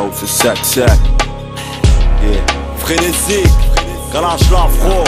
là où c'est sec. Yeah. Frénésique, galache l'afro.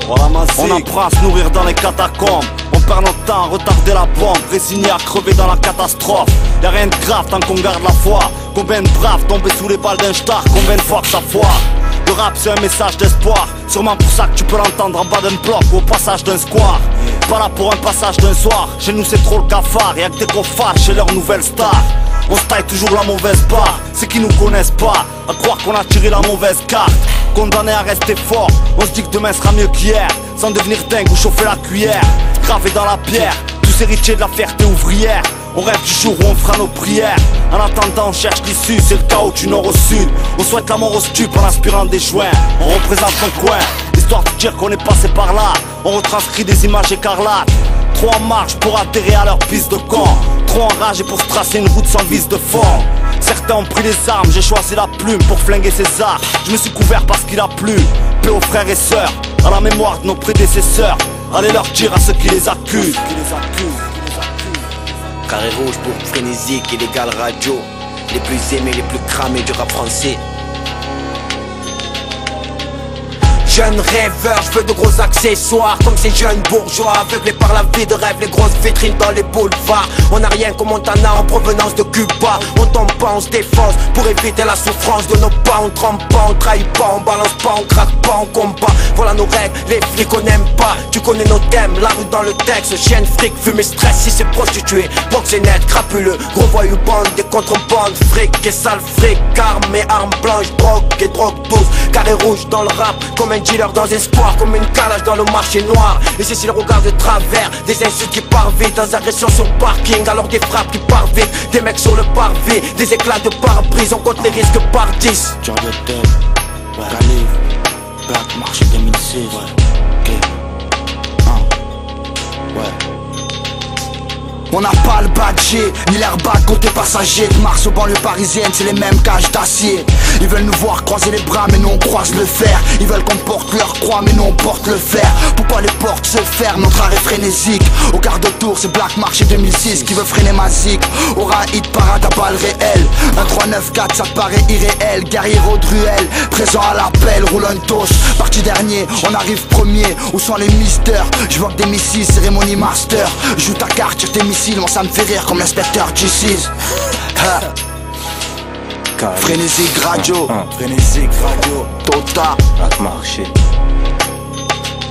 Voilà ma zig. On apprend à se nourrir dans les catacombes. On perd notre temps, retarder la bombe, résigné à crever dans la catastrophe. Y'a rien de grave tant qu'on garde la foi. Combien de braves tombés sous les balles d'un star, combien de fois que ça foire. Le rap c'est un message d'espoir. Sûrement pour ça que tu peux l'entendre en bas d'un bloc ou au passage d'un square. Pas là pour un passage d'un soir. Chez nous c'est trop le cafard. Y'a que des coffres chez leur nouvelle star. On se taille toujours la mauvaise part. C'est qu'ils nous connaissent pas, à croire qu'on a tiré la mauvaise carte. Condamné à rester fort, on se dit que demain sera mieux qu'hier. Sans devenir dingue ou chauffer la cuillère. Gravé dans la pierre, tous héritiers de la fierté ouvrière. On rêve du jour où on fera nos prières. En attendant on cherche l'issue, c'est le chaos du nord au sud. On souhaite la mort au stup en aspirant des joints. On représente son coin, histoire de dire qu'on est passé par là. On retranscrit des images écarlates. Trop en marche pour atterrir à leur piste de camp. Trop enragé pour se tracer une route sans vis de fond. Certains ont pris les armes, j'ai choisi la plume pour flinguer ces arts. Je me suis couvert parce qu'il a plu. Paix aux frères et sœurs, à la mémoire de nos prédécesseurs. Allez leur dire à ceux qui les accusent. Carré rouge pour Frénésique, Illégal Radio. Les plus aimés, les plus cramés du rap français. Jeune rêveur, je veux de gros accessoires comme ces jeunes bourgeois, aveuglés par la vie de rêve, les grosses vitrines dans les boulevards. On n'a rien comme Montana en provenance de Cuba. On tombe pas, on se défonce pour éviter la souffrance de nos pas. On trempe pas, on trahit pas, on balance pas, on craque pas, on combat. Voilà nos règles, les flics on n'aime pas. Tu connais nos thèmes, la rue dans le texte. Chienne, fric, fumée, stress, si c'est prostitué, proxénète, crapuleux, gros voyou, bande, des contrebandes, fric et sale fric, armes et armes blanches, drogue et drogue douce. Carré rouge dans le rap, comme un dealer dans espoir, comme une calage dans le marché noir. Et c'est si le regard de travers, des insultes qui partent vite, dans agressions sur parking, alors des frappes qui partent vite, des mecs sur le parvis, des éclats de pare-brise, on compte les risques par 10. Genre de tête, ouais. Calibre, Black Marché 2006, ouais. Ok, ouais. On n'a pas le badge, ni l'airbag côté passager. De Mars aux banlieues parisiennes, c'est les mêmes cages d'acier. Ils veulent nous voir croiser les bras, mais nous on croise le fer. Ils veulent qu'on porte leur croix, mais nous on porte le fer. Pourquoi les portes se ferment, notre art est frénésique. Au quart de tour, c'est Black Marché 2006 qui veut freiner ma zik. Aura un hit parade à balles réelles. Un 3-9-4, ça te paraît irréel. Guerrier de ruelle, présent à l'appel, roule un toast. Parti dernier, on arrive premier. Où sont les mystères? Je vois que des missiles, cérémonie master. Joue ta carte, tire tes missiles. Moi ça me fait rire comme l'inspecteur G6. Frénésique Radio, Frénésique Radio, Tota, Black Marché.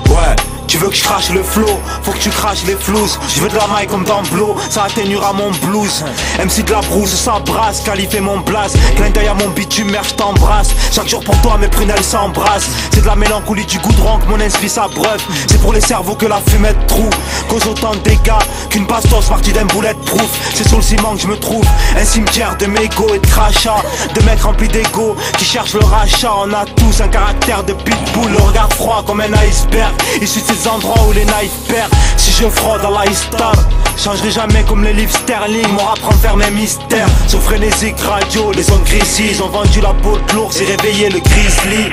Ouais, tu veux que je crache le flow, faut que tu craches les flous. Je veux de la maille comme dans Blow, ça atténuera mon blues. MC de la brousse, ça brasse, qualifier mon blast. Clin d'œil à mon bitume, merde, je t'embrasse. Chaque jour pour toi, mes prunelles s'embrassent. C'est de la mélancolie du goudron que mon esprit s'abreuve. C'est pour les cerveaux que la fumette trouve. Cause autant de dégâts qu'une bastos partie d'un bulletproof. C'est sur le ciment que je me trouve, un cimetière de mégots et de crachats. De mecs remplis d'ego qui cherchent le rachat. On a tous un caractère de pitbull, le regard froid comme un iceberg. Issu de ces endroits où les knives perdent. Si je fraude à l'iStab, changerai jamais comme les livres sterling. Mon rap renferme un mystère. Sur Frénésique Radio, les zones grises ont vendu la peau de l'ours et réveillé le grizzly.